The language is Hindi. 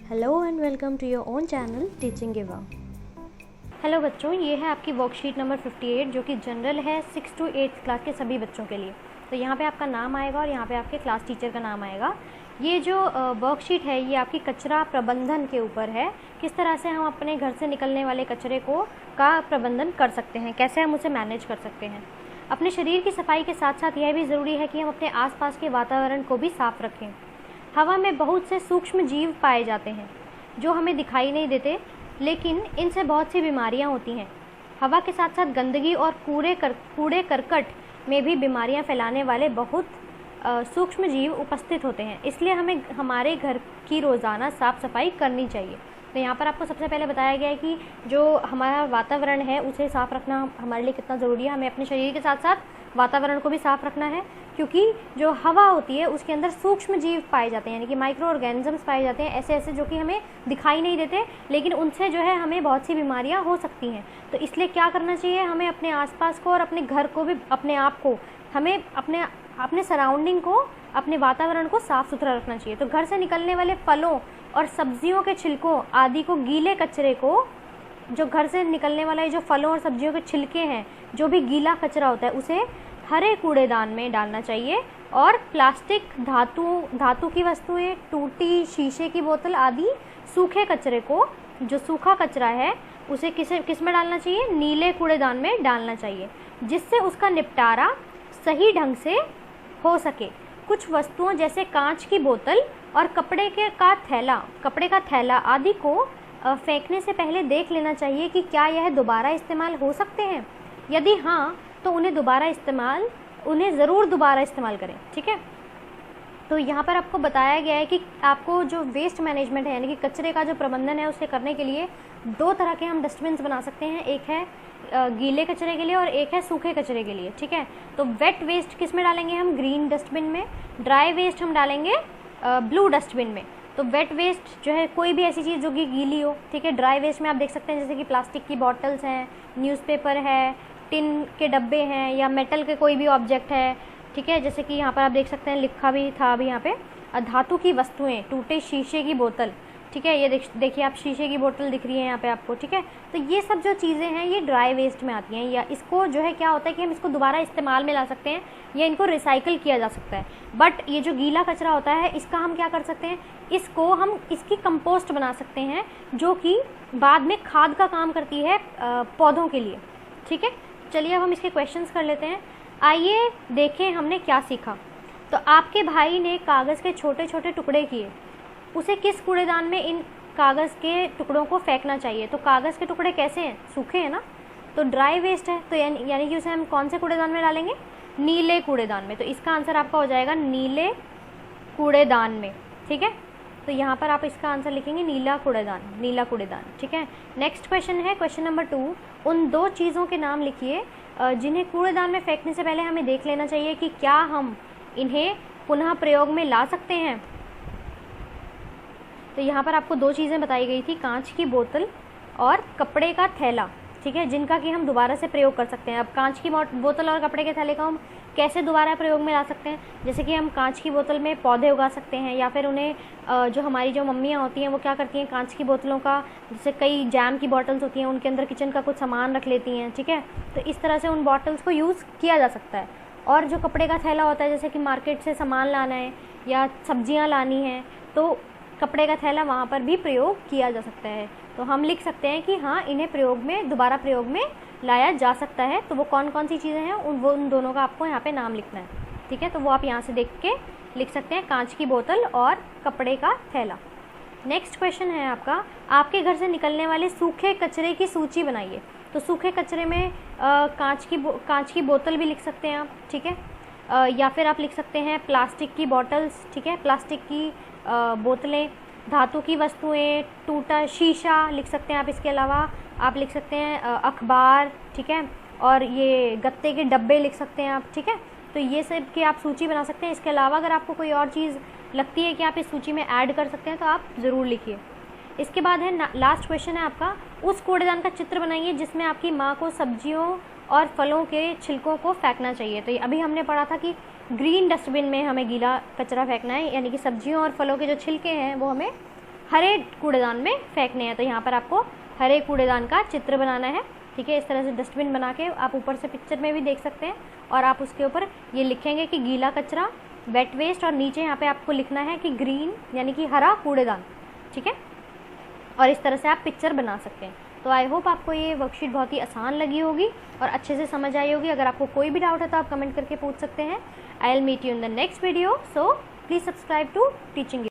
Hello and welcome to your own channel teaching गिवा। हेलो बच्चों, ये है आपकी वर्कशीट नंबर 58 जो कि जनरल है 6 to 8 क्लास के सभी बच्चों के लिए। तो यहाँ पे आपका नाम आएगा और यहाँ पे आपके क्लास टीचर का नाम आएगा। ये जो वर्कशीट है ये आपकी कचरा प्रबंधन के ऊपर है। किस तरह से हम अपने घर से निकलने वाले कचरे का प्रबंधन कर सकते हैं, कैसे हम उसे मैनेज कर सकते हैं। अपने शरीर की सफाई के साथ साथ यह भी ज़रूरी है कि हम अपने आसपास के वातावरण को भी साफ़ रखें। हवा में बहुत से सूक्ष्म जीव पाए जाते हैं जो हमें दिखाई नहीं देते, लेकिन इनसे बहुत सी बीमारियां होती हैं। हवा के साथ साथ गंदगी और कूड़े करकट में भी बीमारियां फैलाने वाले बहुत सूक्ष्म जीव उपस्थित होते हैं। इसलिए हमें हमारे घर की रोज़ाना साफ़ सफाई करनी चाहिए। तो यहाँ पर आपको सबसे पहले बताया गया है कि जो हमारा वातावरण है उसे साफ़ रखना हमारे लिए कितना ज़रूरी है। हमें अपने शरीर के साथ साथ वातावरण को भी साफ़ रखना है, क्योंकि जो हवा होती है उसके अंदर सूक्ष्म जीव पाए जाते हैं, यानी कि माइक्रो ऑर्गेनिजम्स पाए जाते हैं, ऐसे जो कि हमें दिखाई नहीं देते, लेकिन उनसे जो है हमें बहुत सी बीमारियां हो सकती हैं। तो इसलिए क्या करना चाहिए, हमें अपने आसपास को और अपने घर को भी, अपने आप को, हमें अपने सराउंडिंग को, अपने वातावरण को साफ़ सुथरा रखना चाहिए। तो घर से निकलने वाले फलों और सब्जियों के छिलकों आदि को, गीले कचरे को, जो घर से निकलने वाला जो फलों और सब्जियों के छिलके हैं, जो भी गीला कचरा होता है, उसे हरे कूड़ेदान में डालना चाहिए। और प्लास्टिक, धातु की वस्तुएं, टूटी शीशे की बोतल आदि सूखे कचरे को, जो सूखा कचरा है, उसे किस में डालना चाहिए, नीले कूड़ेदान में डालना चाहिए, जिससे उसका निपटारा सही ढंग से हो सके। कुछ वस्तुओं जैसे कांच की बोतल और कपड़े का थैला आदि को फेंकने से पहले देख लेना चाहिए कि क्या यह दोबारा इस्तेमाल हो सकते हैं। यदि हाँ, तो उन्हें ज़रूर दोबारा इस्तेमाल करें। ठीक है, तो यहाँ पर आपको बताया गया है कि आपको जो वेस्ट मैनेजमेंट है, यानी कि कचरे का जो प्रबंधन है, उसे करने के लिए दो तरह के हम डस्टबिन्स बना सकते हैं। एक है गीले कचरे के लिए और एक है सूखे कचरे के लिए। ठीक है, तो वेट वेस्ट किस में डालेंगे हम, ग्रीन डस्टबिन में। ड्राई वेस्ट हम डालेंगे ब्लू डस्टबिन में। तो वेट वेस्ट जो है कोई भी ऐसी चीज़ जो कि गीली हो। ठीक है, ड्राई वेस्ट में आप देख सकते हैं जैसे कि प्लास्टिक की बॉटल्स हैं, न्यूज़पेपर है, टिन के डब्बे हैं, या मेटल के कोई भी ऑब्जेक्ट है। ठीक है, जैसे कि यहाँ पर आप देख सकते हैं, लिखा भी था अभी यहाँ पे, धातु की वस्तुएं, टूटे शीशे की बोतल। ठीक है, ये देखिए आप, शीशे की बोतल दिख रही है यहाँ पे आपको। ठीक है, तो ये सब जो चीज़ें हैं ये ड्राई वेस्ट में आती हैं, या इसको जो है क्या होता है कि हम इसको दोबारा इस्तेमाल में ला सकते हैं या इनको रिसाइकिल किया जा सकता है। बट ये जो गीला कचरा होता है, इसका हम क्या कर सकते हैं, इसकी कंपोस्ट बना सकते हैं, जो कि बाद में खाद का काम करती है पौधों के लिए। ठीक है, चलिए अब हम इसके क्वेश्चंस कर लेते हैं। आइए देखें हमने क्या सीखा। तो आपके भाई ने कागज़ के छोटे छोटे टुकड़े किए, उसे किस कूड़ेदान में इन कागज़ के टुकड़ों को फेंकना चाहिए। तो कागज़ के टुकड़े कैसे हैं, सूखे हैं ना, तो ड्राई वेस्ट है, तो यानी कि उसे हम कौन से कूड़ेदान में डालेंगे, नीले कूड़ेदान में। तो इसका आंसर आपका हो जाएगा नीले कूड़ेदान में। ठीक है, तो यहाँ पर आप इसका आंसर लिखेंगे नीला कूड़ेदान। ठीक है, नेक्स्ट क्वेश्चन है क्वेश्चन नंबर 2। उन दो चीज़ों के नाम लिखिए जिन्हें कूड़ेदान में फेंकने से पहले हमें देख लेना चाहिए कि क्या हम इन्हें पुनः प्रयोग में ला सकते हैं। तो यहाँ पर आपको दो चीज़ें बताई गई थी, कांच की बोतल और कपड़े का थैला। ठीक है, जिनका कि हम दोबारा से प्रयोग कर सकते हैं। अब कांच की बोतल और कपड़े के थैले को हम कैसे दोबारा प्रयोग में ला सकते हैं, जैसे कि हम कांच की बोतल में पौधे उगा सकते हैं, या फिर उन्हें जो हमारी जो मम्मियाँ होती हैं वो क्या करती हैं, कांच की बोतलों का, जैसे कई जैम की बॉटल्स होती हैं, उनके अंदर किचन का कुछ सामान रख लेती हैं। ठीक है, तो इस तरह से उन बॉटल्स को यूज़ किया जा सकता है। और जो कपड़े का थैला होता है, जैसे कि मार्केट से सामान लाना है या सब्जियाँ लानी हैं, तो कपड़े का थैला वहाँ पर भी प्रयोग किया जा सकता है। तो हम लिख सकते हैं कि हाँ, इन्हें दोबारा प्रयोग में लाया जा सकता है। तो वो कौन कौन सी चीज़ें हैं, उन दोनों का आपको यहाँ पे नाम लिखना है। ठीक है, तो वो आप यहाँ से देख के लिख सकते हैं, कांच की बोतल और कपड़े का थैला। नेक्स्ट क्वेश्चन है आपका, आपके घर से निकलने वाले सूखे कचरे की सूची बनाइए। तो सूखे कचरे में कांच की बोतल भी लिख सकते हैं आप। ठीक है, या फिर आप लिख सकते हैं प्लास्टिक की बॉटल्स। ठीक है, प्लास्टिक की बोतलें, धातु की वस्तुएं, टूटा शीशा लिख सकते हैं आप। इसके अलावा आप लिख सकते हैं अखबार। ठीक है, और ये गत्ते के डब्बे लिख सकते हैं आप। ठीक है, तो ये सब की आप सूची बना सकते हैं। इसके अलावा अगर आपको कोई और चीज़ लगती है कि आप इस सूची में ऐड कर सकते हैं, तो आप ज़रूर लिखिए। इसके बाद है लास्ट क्वेश्चन है आपका, उस कूड़ेदान का चित्र बनाइए जिसमें आपकी माँ को सब्जियों और फलों के छिलकों को फेंकना चाहिए। तो अभी हमने पढ़ा था कि ग्रीन डस्टबिन में हमें गीला कचरा फेंकना है, यानी कि सब्जियों और फलों के जो छिलके हैं वो हमें हरे कूड़ेदान में फेंकने हैं। तो यहाँ पर आपको हरे कूड़ेदान का चित्र बनाना है, ठीक है। इस तरह से डस्टबिन बना के आप ऊपर से पिक्चर में भी देख सकते हैं, और आप उसके ऊपर ये लिखेंगे कि गीला कचरा, वेट वेस्ट, और नीचे यहाँ पे आपको लिखना है कि ग्रीन यानी कि हरा कूड़ेदान, ठीक है। और इस तरह से आप पिक्चर बना सकते हैं। तो आई होप आपको ये वर्कशीट बहुत ही आसान लगी होगी और अच्छे से समझ आई होगी। अगर आपको कोई भी डाउट है तो आप कमेंट करके पूछ सकते हैं। I will meet you in the next video, so please subscribe to teaching.